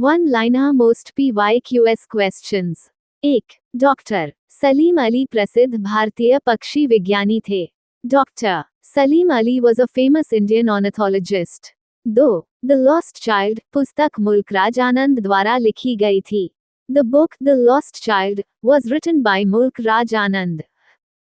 One liner most PYQS questions. 1. Doctor Salim Ali प्रसिद्ध भारतीय पक्षी विज्ञानी थे। Doctor Salim Ali was a famous Indian ornithologist. 2. The lost child पुस्तक मुल्कराज आनंद द्वारा लिखी गई थी। The book the lost child was written by Mulk Raj Anand.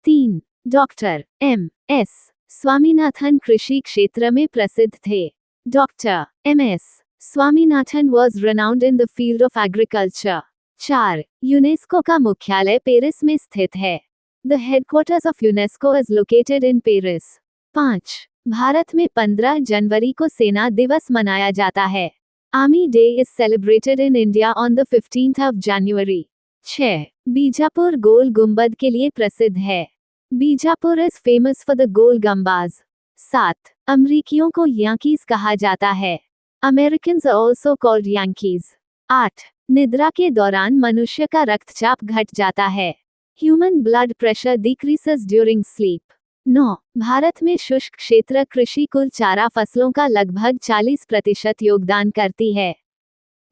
3. Doctor MS Swaminathan कृषि क्षेत्र में प्रसिद्ध थे। Doctor MS Swaminathan was renowned in the field of agriculture। 4. UNESCO का मुख्यालय पेरिस में स्थित है। The headquarters of UNESCO is located in Paris। 5. Bharat में 15 जनवरी को सेना दिवस मनाया जाता है। Army Day is celebrated in India on the 15th of January। 6. Bijapur गोल गुंबद के लिए प्रसिद्ध है। Bijapur is famous for the गोल गुंबज। 7. अमरीकियों को यांकीज कहा जाता है। Americans are also called Yankees। 8. निद्रा के दौरान मनुष्य का रक्तचाप घट जाता है। Human blood pressure decreases during sleep। 9. Bharat में शुष्क क्षेत्र कृषि कुल चारा फसलों का लगभग 40% योगदान करती है।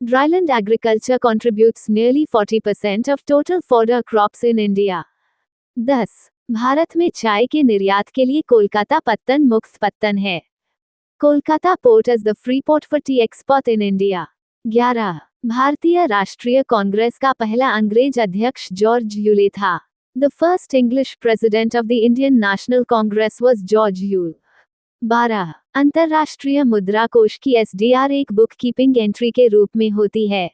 Dryland agriculture contributes nearly 40% of total fodder crops in India। 10. Bharat में चाय के निर्यात के लिए कोलकाता पत्तन मुक्त पत्तन है। Kolkata port is the free port for T export in India. 11. भारतीय राष्ट्रीय कांग्रेस का पहला अंग्रेज अध्यक्ष जॉर्ज यूले था। The first English president of the Indian national Congress was George Yule. 12. अंतर्राष्ट्रीय मुद्रा कोष की SDR एक बुक कीपिंग एंट्री के रूप में होती है।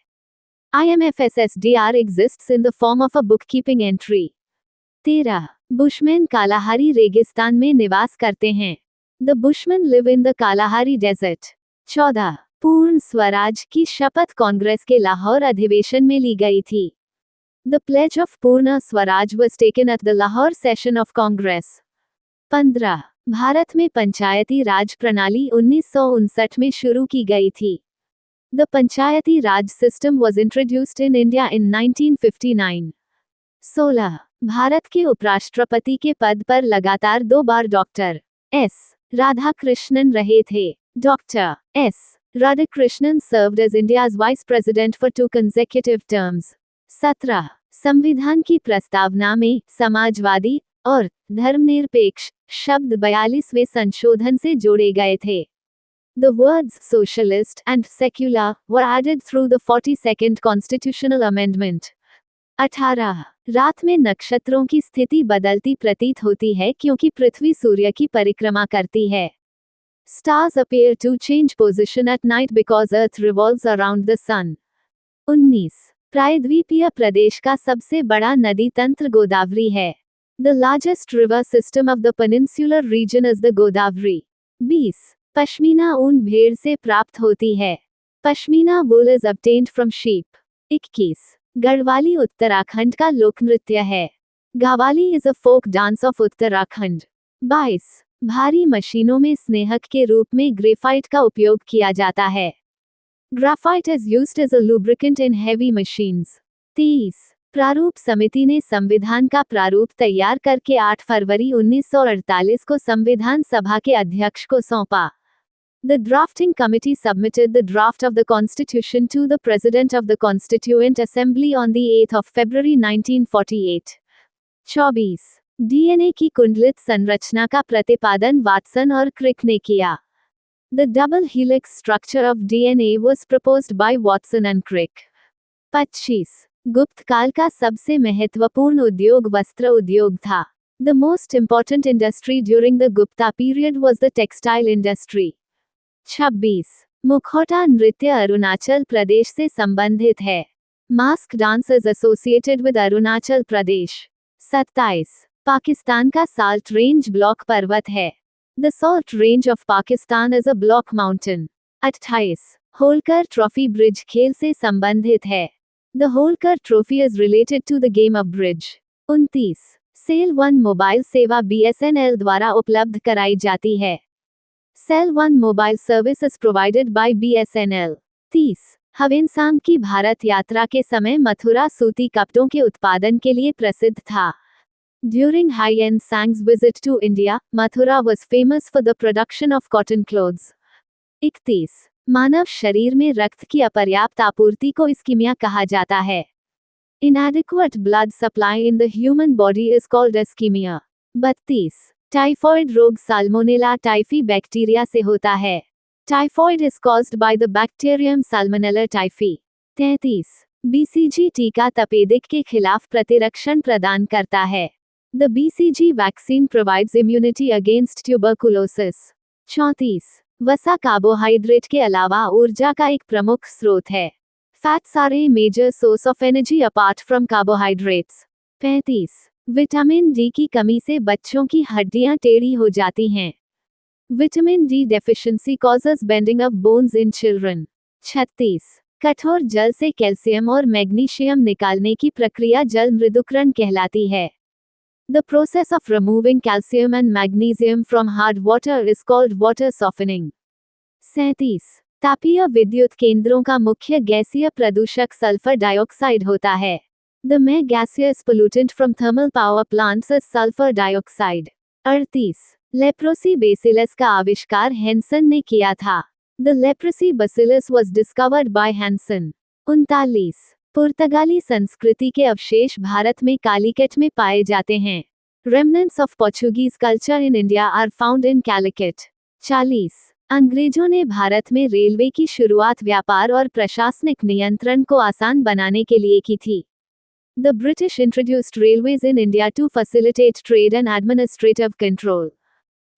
IMF's SDR exists in the form of a bookkeeping entry। 13. Bushman Kalahari रेगिस्तान में निवास करते हैं। The Bushmen live in the Kalahari desert। 14. पूर्ण स्वराज की शपथ कांग्रेस के लाहौर अधिवेशन में ली गई थी। The pledge of पूर्ण Swaraj was taken at the Lahore session of Congress। 15. Bharat में पंचायती राज प्रणाली 1959 में शुरू की गई थी। The Panchayati Raj system was introduced in India in 1959। 16. Bharat के उपराष्ट्रपति के पद पर लगातार 2 बार डॉक्टर S राधाकृष्णन रहे थे। Doctor S Radhakrishnan served as India's vice president for 2 consecutive terms। 17. संविधान की प्रस्तावना में समाजवादी और धर्मनिरपेक्ष शब्द 42वें संशोधन से जोड़े गए थे। The words socialist and secular were added through the 42nd constitutional amendment। 18. रात में नक्षत्रों की स्थिति बदलती प्रतीत होती है क्योंकि पृथ्वी सूर्य की परिक्रमा करती है। Stars appear to change position at night because Earth revolves around the sun। 19. प्रायद्वीपीय प्रदेश का सबसे बड़ा नदी तंत्र गोदावरी है। The largest river system of the peninsular region is the Godavari। 20. Pashmina ऊन भेड़ से प्राप्त होती है। Pashmina wool is obtained from sheep। 21. Garhwali Uttarakhand का लोक नृत्य है। गावाली is a folk dance of Uttarakhand. 22. भारी मशीनों में स्नेहक के रूप में ग्रेफाइट का उपयोग किया जाता है। Graphite is used as a lubricant in heavy machines। 23. प्रारूप समिति ने संविधान का प्रारूप तैयार करके 8 फरवरी 1948 को संविधान सभा के अध्यक्ष को सौंपा। The drafting committee submitted the draft of the constitution to the president of the Constituent Assembly on the 8th of February 1948। 24. DNA की कुंडलित संरचना का प्रतिपादन वाटसन और क्रिक ने किया। The double helix structure of DNA was proposed by Watson and Crick। 25. गुप्त काल का सबसे महत्वपूर्ण उद्योग वस्त्र उद्योग था। The most important industry during the Gupta period was the textile industry। 26. मुखौटा नृत्य अरुणाचल प्रदेश से संबंधित है। Mask dance is associated with Arunachal Pradesh. 27. Pakistan का साल्ट रेंज ब्लॉक पर्वत है। The Salt Range of Pakistan is a block mountain। 28. Holkar trophy bridge खेल से संबंधित है। The Holkar Trophy is related to the game of bridge। 29. Cell 1 mobile सेवा BSNL द्वारा उपलब्ध कराई जाती है। Cell 1 mobile service is provided by BSNL। 30. Hiuen Tsang की भारत यात्रा के समय मथुरा सूती कपड़ों के उत्पादन के लिए प्रसिद्ध था। During Hyen Sang's visit to India, Mathura was famous for the production of cotton clothes। 31. मानव शरीर में रक्त की अपर्याप्त आपूर्ति को इस्कीमिया कहा जाता है। Inadequate blood supply in the human body is called ischemia. 32. Typhoid रोग साल्मोनेला टाइफी बैक्टीरिया से होता है। Typhoid is caused by the bacterium Salmonella typhi. 33. BCG टीका तपेदिक के खिलाफ प्रतिरक्षण प्रदान करता है। The BCG vaccine provides immunity against tuberculosis. 34. वसा कार्बोहाइड्रेट के अलावा ऊर्जा का एक प्रमुख स्रोत है। Fats are a major source of energy apart from carbohydrates. 35. Vitamin D की कमी से बच्चों की हड्डियां टेढ़ी हो जाती हैं। Vitamin D deficiency causes bending of bones in children. 36. कठोर जल से कैल्शियम और मैग्नीशियम निकालने की प्रक्रिया जल मृदुकरण कहलाती है। The process of removing calcium and magnesium from hard water is called water softening. 37. तापीय विद्युत केंद्रों का मुख्य गैसीय प्रदूषक सल्फर डाइऑक्साइड होता है। The main gaseous pollutant from thermal power plants is sulfur dioxide. 38. Leprosy bacillus का आविष्कार हैंसन ने किया था। The leprosy bacillus was discovered by Hansen. 39. पुर्तगाली संस्कृति के अवशेष भारत में कालीकट में पाए जाते हैं। Remnants of Portuguese culture in India are found in Calicut. 40. अंग्रेजों ने भारत में रेलवे की शुरुआत व्यापार और प्रशासनिक नियंत्रण को आसान बनाने के लिए की थी। The British introduced railways in India to facilitate trade and administrative control.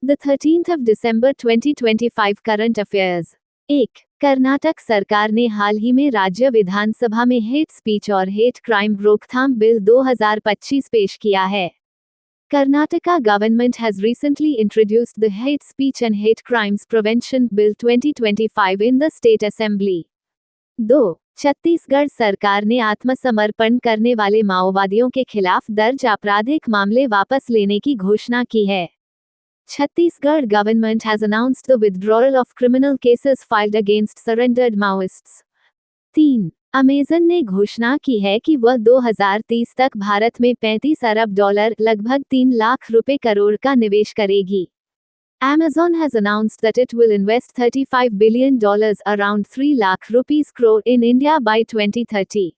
The 13th of December 2025 current affairs. 1. Karnataka सरकार ने हाल ही में राज्य विधानसभा में हेट स्पीच और हेट क्राइम रोकथाम बिल 2025 पेश किया है। Karnataka government has recently introduced the Hate Speech and Hate Crimes Prevention Bill 2025 in the State Assembly. 2. Chhattisgarh सरकार ने आत्मसमर्पण करने वाले माओवादियों के खिलाफ दर्ज आपराधिक मामले वापस लेने की घोषणा की है। Chhattisgarh government has announced the withdrawal of criminal cases filed against surrendered Maoists. 3. Amazon ने घोषणा की है कि वह 2030 तक भारत में $35 अरब लगभग 3 लाख रुपए करोड़ का निवेश करेगी। Amazon has announced that it will invest $35 billion around 3 lakh rupees crore in India by 2030.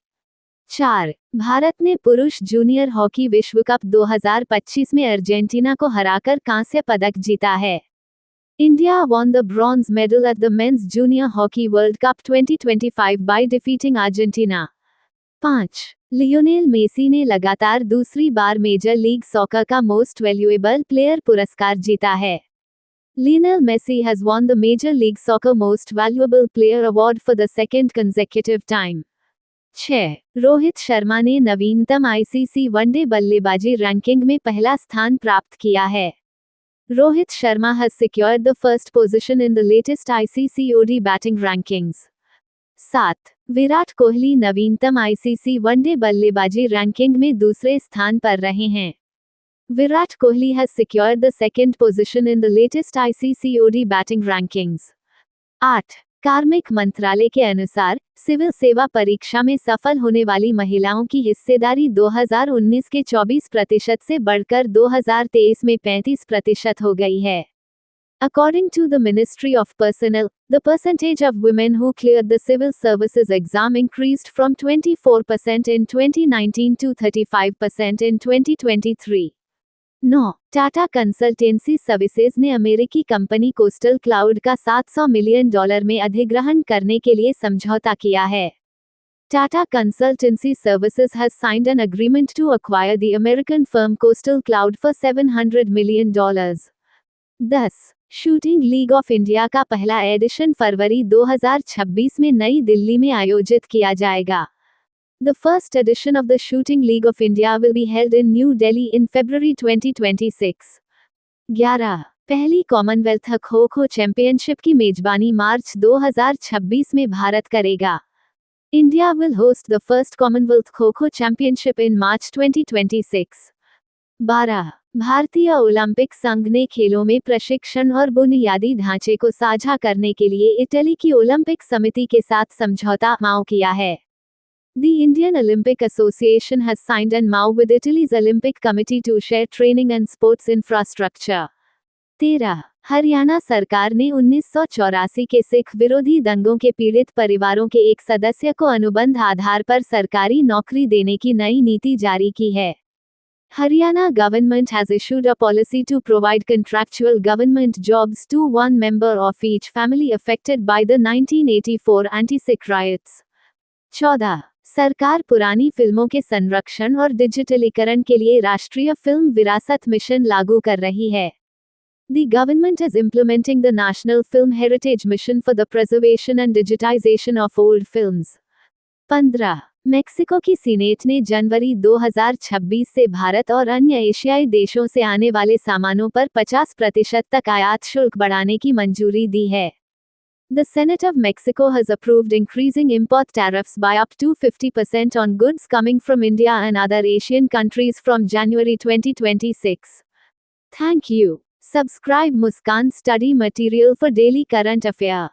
4. Bharat ने पुरुष जूनियर हॉकी विश्व कप 2025 में अर्जेंटीना को हराकर कांस्य पदक जीता है। India won the bronze medal at the Men's Junior Hockey World Cup 2025 by defeating Argentina. 5. Lionel Messi ने लगातार दूसरी बार मेजर लीग सॉकर का मोस्ट वैल्यूएबल प्लेयर पुरस्कार जीता है। Lionel Messi has won the Major League Soccer Most Valuable Player Award for the second consecutive time. 6. Rohit Sharma ने नवीनतम आईसीसी वनडे बल्लेबाजी रैंकिंग में पहला स्थान प्राप्त किया है। Rohit Sharma has secured the first position in the latest ICC OD batting rankings. 7. Virat Kohli नवीनतम आईसीसी वनडे बल्लेबाजी रैंकिंग में दूसरे स्थान पर रहे हैं। Virat Kohli has secured the second position in the latest ICC OD batting rankings. 8. कार्मिक मंत्रालय के अनुसार सिविल सेवा परीक्षा में सफल होने वाली महिलाओं की हिस्सेदारी 2019 के 24% से बढ़कर 2023 में 35% हो गई है। According to the Ministry of Personnel, the percentage of women who cleared the civil services exam increased from 24% in 2019 to 35% in 2023. 9. Tata consultancy services ने अमेरिकी कंपनी कोस्टल क्लाउड का $700 मिलियन में अधिग्रहण करने के लिए समझौता किया है। Tata consultancy services has signed an agreement to acquire the American firm Coastal Cloud for $700 million. 10. Shooting league of India का पहला एडिशन फरवरी 2026 में नई दिल्ली में आयोजित किया जाएगा। The first edition of the Shooting League of India will be held in New Delhi in February 2026. 11. पहली Commonwealth kho-kho championship की मेजबानी मार्च 2026 में भारत करेगा। India will host the first Commonwealth Kho-Kho Championship in March 2026. 12. भारतीय ओलंपिक संघ ने खेलों में प्रशिक्षण और बुनियादी ढांचे को साझा करने के लिए इटली की ओलंपिक समिति के साथ समझौता किया है। The Indian Olympic Association has signed an MOU with Italy's Olympic Committee to share training and sports infrastructure. 13. Haryana सरकार ने 1984 के सिख विरोधी दंगों के पीड़ित परिवारों के एक सदस्य को अनुबंध आधार पर सरकारी नौकरी देने की नई नीति जारी की है. Haryana government has issued a policy to provide contractual government jobs to one member of each family affected by the 1984 anti-Sikh riots. 14. सरकार पुरानी फिल्मों के संरक्षण और डिजिटलीकरण के लिए राष्ट्रीय फिल्म विरासत मिशन लागू कर रही है. The government is implementing the National Film Heritage Mission for the preservation and digitization of old films. 15. Mexico की सीनेट ने जनवरी 2026 से भारत और अन्य एशियाई देशों से आने वाले सामानों पर 50% तक आयात शुल्क बढ़ाने की मंजूरी दी है. The Senate of Mexico has approved increasing import tariffs by up to 50% on goods coming from India and other Asian countries from January 2026. Thank you. Subscribe Muskan Study Material for daily current affair.